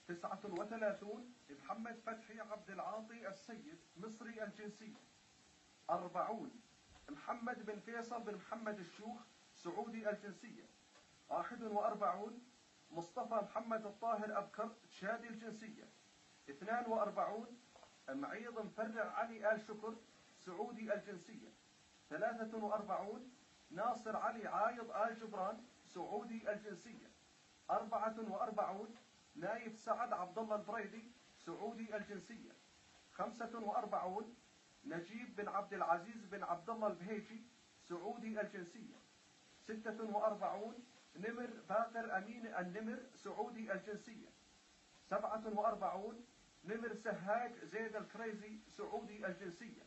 39 محمد فتحي عبد العاطي السيد مصري الجنسية. 40 محمد بن فيصل بن محمد الشيوخ سعودي الجنسية. 41 مصطفى محمد الطاهر أبكر تشادي الجنسية. 42 معيض مفرع علي آل شكر سعودي الجنسية. 43 ناصر علي عايض آل جبران سعودي الجنسية. 44 نايف سعد عبد الله البريدي سعودي الجنسية. 45 نجيب بن عبد العزيز بن عبد الله البهيجي سعودي الجنسية. 46 نمر باقر أمين النمر سعودي الجنسية. 47 نمر سهاج زيد الكريزي سعودي الجنسية.